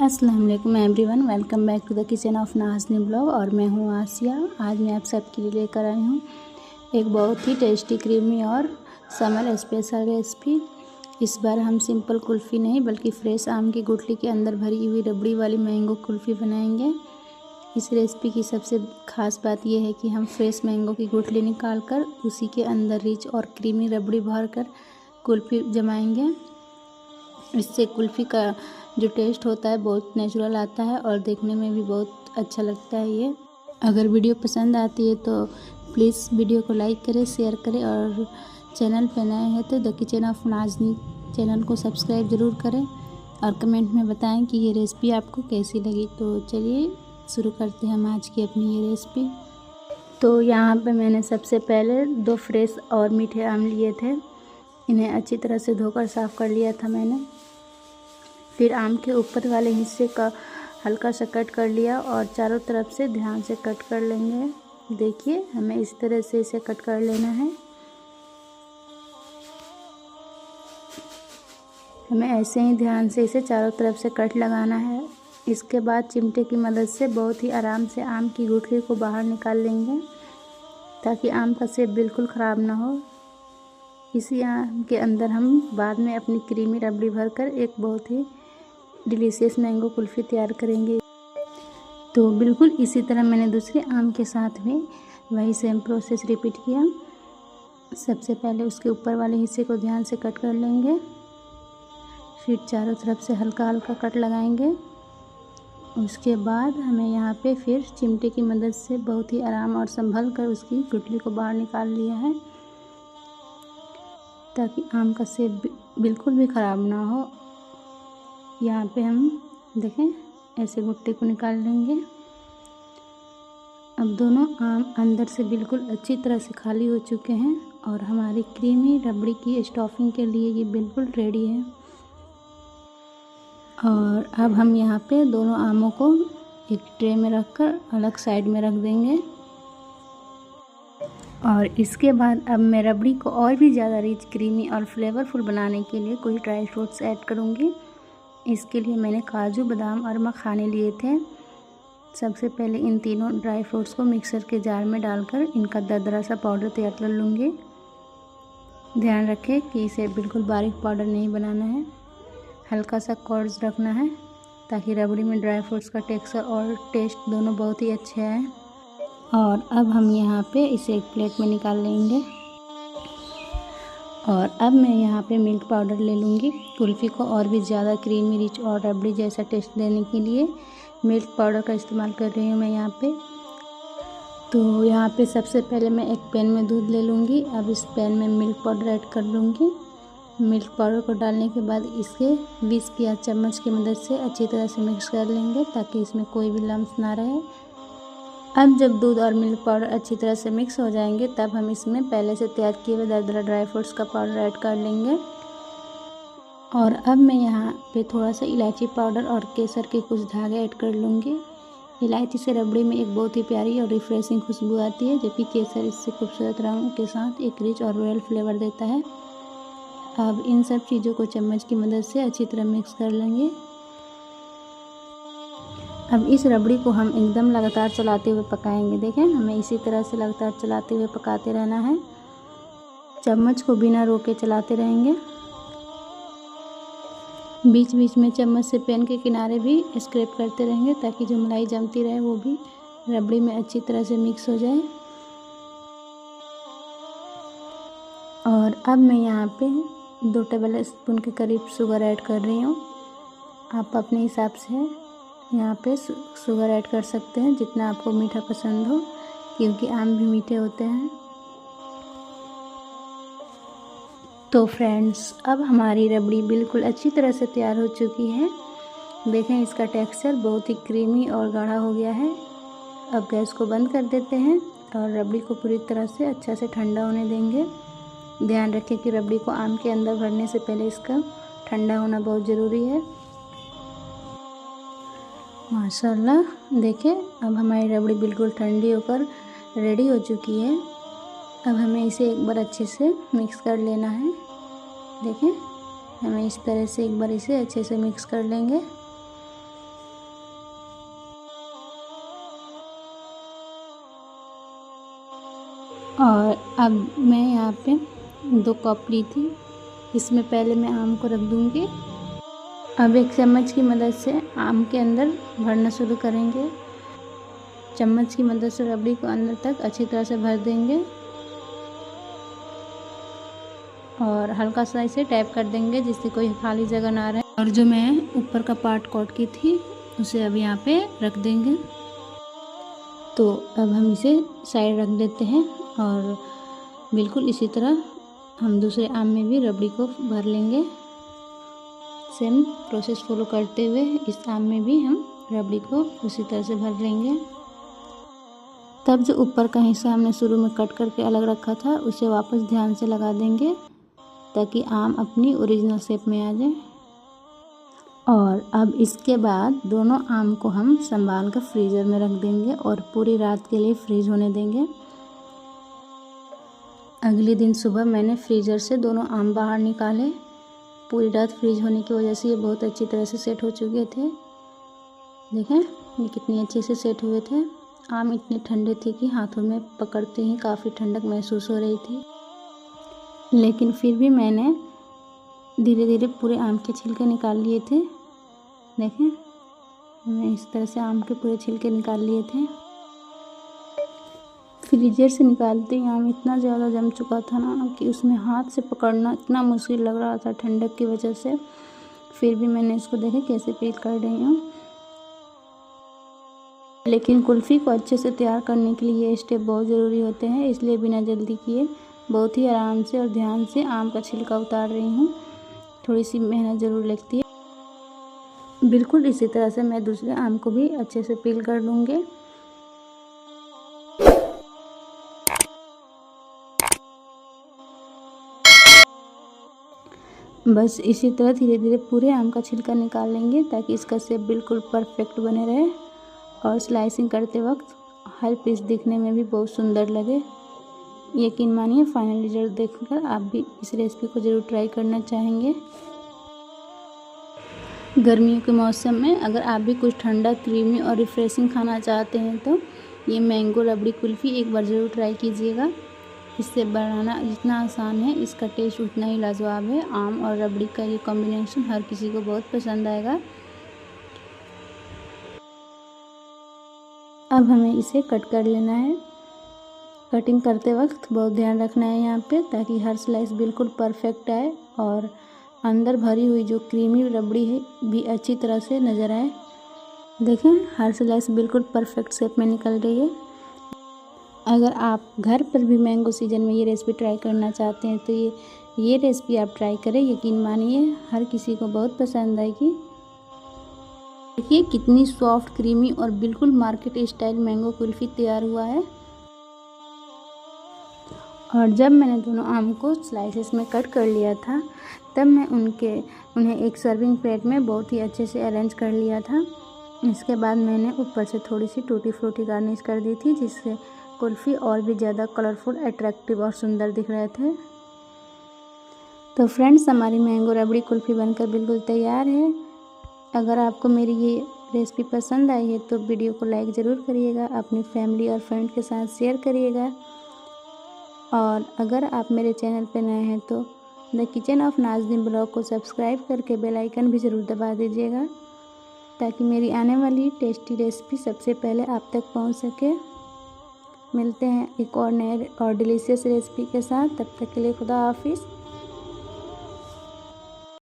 अस्सलाम वालेकुम everyone, welcome back to the kitchen of Nazni blog. और मैं हूँ आसिया। आज मैं आप सबके लिए लेकर आई हूँ एक बहुत ही टेस्टी, क्रीमी और समर स्पेशल रेसिपी। इस बार हम सिंपल कुल्फ़ी नहीं बल्कि फ्रेश आम की गुठली के अंदर भरी हुई रबड़ी वाली मैंगो कुल्फ़ी बनाएंगे। इस रेसिपी की सबसे ख़ास बात यह है कि हम फ्रेश मैंगो की गुठली निकाल कर उसी के अंदर रिच और क्रीमी रबड़ी भर कर कुल्फ़ी जमाएंगे। इससे कुल्फ़ी का जो टेस्ट होता है बहुत नेचुरल आता है और देखने में भी बहुत अच्छा लगता है। ये अगर वीडियो पसंद आती है तो प्लीज़ वीडियो को लाइक करें, शेयर करें और चैनल पर नए हैं तो द किचन ऑफ नाज़नी चैनल को सब्सक्राइब ज़रूर करें और कमेंट में बताएं कि ये रेसिपी आपको कैसी लगी। तो चलिए शुरू करते हैं हम आज की अपनी ये रेसिपी। तो यहाँ पे मैंने सबसे पहले 2 फ्रेश और मीठे आम लिए थे। इन्हें अच्छी तरह से धोकर साफ़ कर लिया था मैंने। फिर आम के ऊपर वाले हिस्से का हल्का सा कट कर लिया और चारों तरफ से ध्यान से कट कर लेंगे। देखिए हमें इस तरह से इसे कट कर लेना है। हमें ऐसे ही ध्यान से इसे चारों तरफ से कट लगाना है। इसके बाद चिमटे की मदद से बहुत ही आराम से आम की गुठली को बाहर निकाल लेंगे ताकि आम का शेप बिल्कुल ख़राब ना हो। इसी आम के अंदर हम बाद में अपनी क्रीमी रबड़ी भरकर एक बहुत ही डिलीशियस मैंगो कुल्फ़ी तैयार करेंगे। तो बिल्कुल इसी तरह मैंने दूसरे आम के साथ भी वही सेम प्रोसेस रिपीट किया। सबसे पहले उसके ऊपर वाले हिस्से को ध्यान से कट कर लेंगे, फिर चारों तरफ से हल्का हल्का कट लगाएंगे। उसके बाद हमें यहाँ पे फिर चिमटे की मदद से बहुत ही आराम और संभल कर उसकी गुठली को बाहर निकाल लिया है ताकि आम का शेप बिल्कुल भी ख़राब ना हो। यहाँ पे हम देखें ऐसे गुठली को निकाल लेंगे। अब दोनों आम अंदर से बिल्कुल अच्छी तरह से खाली हो चुके हैं और हमारी क्रीमी रबड़ी की स्टफिंग के लिए ये बिल्कुल रेडी है। और अब हम यहाँ पे दोनों आमों को एक ट्रे में रखकर अलग साइड में रख देंगे। और इसके बाद अब मैं रबड़ी को और भी ज़्यादा रिच, क्रीमी और फ्लेवरफुल बनाने के लिए कुछ ड्राई फ्रूट्स ऐड करूँगी। इसके लिए मैंने काजू, बादाम और मखाने लिए थे। सबसे पहले इन तीनों ड्राई फ्रूट्स को मिक्सर के जार में डालकर इनका दरदरा सा पाउडर तैयार कर लूँगी। ध्यान रखें कि इसे बिल्कुल बारीक पाउडर नहीं बनाना है, हल्का सा कोर्स रखना है ताकि रबड़ी में ड्राई फ्रूट्स का टेक्सचर और टेस्ट दोनों बहुत ही अच्छे आए। और अब हम यहाँ पे इसे एक प्लेट में निकाल लेंगे। और अब मैं यहाँ पे मिल्क पाउडर ले लूँगी। कुल्फ़ी को और भी ज़्यादा क्रीमी, रिच और रबड़ी जैसा टेस्ट देने के लिए मिल्क पाउडर का इस्तेमाल कर रही हूँ मैं यहाँ पे। तो यहाँ पे सबसे पहले मैं एक पैन में दूध ले लूँगी। अब इस पैन में मिल्क पाउडर ऐड कर लूँगी। मिल्क पाउडर को डालने के बाद इसे विस्क या चम्मच की मदद से अच्छी तरह से मिक्स कर लेंगे ताकि इसमें कोई भी लम्स ना रहे। अब जब दूध और मिल्क पाउडर अच्छी तरह से मिक्स हो जाएंगे तब हम इसमें पहले से तैयार किए हुए दरदरा ड्राई फ्रूट्स का पाउडर ऐड कर लेंगे। और अब मैं यहाँ पे थोड़ा सा इलायची पाउडर और केसर के कुछ धागे ऐड कर लूँगी। इलायची से रबड़ी में एक बहुत ही प्यारी और रिफ्रेशिंग खुशबू आती है, जबकि केसर इससे खूबसूरत रंग के साथ एक रिच और रॉयल फ्लेवर देता है। अब इन सब चीज़ों को चम्मच की मदद से अच्छी तरह मिक्स कर लेंगे। अब इस रबड़ी को हम एकदम लगातार चलाते हुए पकाएंगे। देखें हमें इसी तरह से लगातार चलाते हुए पकाते रहना है। चम्मच को बिना रोके चलाते रहेंगे। बीच बीच में चम्मच से पैन के किनारे भी स्क्रैप करते रहेंगे ताकि जो मलाई जमती रहे वो भी रबड़ी में अच्छी तरह से मिक्स हो जाए। और अब मैं यहाँ पे 2 टेबल स्पून के करीब शुगर ऐड कर रही हूँ। आप अपने हिसाब से यहाँ पे शुगर ऐड कर सकते हैं जितना आपको मीठा पसंद हो, क्योंकि आम भी मीठे होते हैं। तो फ्रेंड्स अब हमारी रबड़ी बिल्कुल अच्छी तरह से तैयार हो चुकी है। देखें इसका टेक्सचर बहुत ही क्रीमी और गाढ़ा हो गया है। अब गैस को बंद कर देते हैं और रबड़ी को पूरी तरह से अच्छा से ठंडा होने देंगे। ध्यान रखें कि रबड़ी को आम के अंदर भरने से पहले इसका ठंडा होना बहुत ज़रूरी है। माशाल्लाह देखें अब हमारी रबड़ी बिल्कुल ठंडी होकर रेडी हो चुकी है। अब हमें इसे एक बार अच्छे से मिक्स कर लेना है। देखें हमें इस तरह से एक बार इसे अच्छे से मिक्स कर लेंगे। और अब मैं यहाँ पे 2 कप ली थी, इसमें पहले मैं आम को रख दूँगी। अब एक चम्मच की मदद से आम के अंदर भरना शुरू करेंगे। चम्मच की मदद से रबड़ी को अंदर तक अच्छी तरह से भर देंगे और हल्का सा इसे टैप कर देंगे जिससे कोई खाली जगह ना रहे। और जो मैं ऊपर का पार्ट कोट की थी उसे अब यहाँ पे रख देंगे। तो अब हम इसे साइड रख देते हैं और बिल्कुल इसी तरह हम दूसरे आम में भी रबड़ी को भर लेंगे। सेम प्रोसेस फॉलो करते हुए इस आम में भी हम रबड़ी को उसी तरह से भर लेंगे। तब जो ऊपर का हिस्सा हमने शुरू में कट करके अलग रखा था उसे वापस ध्यान से लगा देंगे ताकि आम अपनी ओरिजिनल शेप में आ जाए। और अब इसके बाद दोनों आम को हम संभाल कर फ्रीज़र में रख देंगे और पूरी रात के लिए फ्रीज होने देंगे। अगले दिन सुबह मैंने फ्रीज़र से दोनों आम बाहर निकाले। पूरी रात फ्रीज होने की वजह से ये बहुत अच्छी तरह से सेट हो चुके थे। देखें ये कितनी अच्छे से सेट हुए थे। आम इतने ठंडे थे कि हाथों में पकड़ते ही काफ़ी ठंडक महसूस हो रही थी, लेकिन फिर भी मैंने धीरे धीरे पूरे आम के छिलके निकाल लिए थे। देखें मैं इस तरह से आम के पूरे छिलके निकाल लिए थे। फ्रीजर से निकालते ही आम इतना ज़्यादा जम चुका था ना कि उसमें हाथ से पकड़ना इतना मुश्किल लग रहा था ठंडक की वजह से। फिर भी मैंने इसको देखे कैसे पील कर रही हूँ। लेकिन कुल्फ़ी को अच्छे से तैयार करने के लिए ये स्टेप बहुत ज़रूरी होते हैं, इसलिए बिना जल्दी किए बहुत ही आराम से और ध्यान से आम का छिलका उतार रही हूँ। थोड़ी सी मेहनत ज़रूर लगती है। बिल्कुल इसी तरह से मैं दूसरे आम को भी अच्छे से पील कर लूँगी। बस इसी तरह धीरे धीरे पूरे आम का छिलका निकाल लेंगे ताकि इसका शेप बिल्कुल परफेक्ट बने रहे और स्लाइसिंग करते वक्त हर पीस दिखने में भी बहुत सुंदर लगे। यकीन मानिए फाइनल रिजल्ट देखकर आप भी इस रेसिपी को ज़रूर ट्राई करना चाहेंगे। गर्मियों के मौसम में अगर आप भी कुछ ठंडा, क्रीमी और रिफ्रेशिंग खाना चाहते हैं तो ये मैंगो रबड़ी कुल्फ़ी एक बार ज़रूर ट्राई कीजिएगा। इससे बनाना जितना आसान है इसका टेस्ट उतना ही लाजवाब है। आम और रबड़ी का ये कॉम्बिनेशन हर किसी को बहुत पसंद आएगा। अब हमें इसे कट कर लेना है। कटिंग करते वक्त बहुत ध्यान रखना है यहाँ पे ताकि हर स्लाइस बिल्कुल परफेक्ट आए और अंदर भरी हुई जो क्रीमी रबड़ी है भी अच्छी तरह से नज़र आए। देखें हर स्लाइस बिल्कुल परफेक्ट शेप में निकल रही है। अगर आप घर पर भी मैंगो सीजन में ये रेसिपी ट्राई करना चाहते हैं तो ये रेसिपी आप ट्राई करें। यकीन मानिए हर किसी को बहुत पसंद आएगी। देखिए कितनी सॉफ्ट, क्रीमी और बिल्कुल मार्केट स्टाइल मैंगो कुल्फ़ी तैयार हुआ है। और जब मैंने दोनों आम को स्लाइसेस में कट कर लिया था तब मैं उन्हें एक सर्विंग प्लेट में बहुत ही अच्छे से अरेंज कर लिया था। इसके बाद मैंने ऊपर से थोड़ी सी टूटी फ्रूटी गार्निश कर दी थी जिससे कुल्फ़ी और भी ज़्यादा कलरफुल, अट्रैक्टिव और सुंदर दिख रहे थे। तो फ्रेंड्स हमारी मैंगो रबड़ी कुल्फ़ी बनकर बिल्कुल तैयार है। अगर आपको मेरी ये रेसिपी पसंद आई है तो वीडियो को लाइक ज़रूर करिएगा, अपनी फैमिली और फ्रेंड के साथ शेयर करिएगा। और अगर आप मेरे चैनल पर नए हैं तो the kitchen of Nazneen blog को सब्सक्राइब करके बेल आइकन भी ज़रूर दबा दीजिएगा ताकि मेरी आने वाली टेस्टी रेसिपी सबसे पहले आप तक पहुंच सके। मिलते हैं एक और नए और डिलीशियस रेसिपी के साथ। तब तक के लिए खुदा हाफिज़।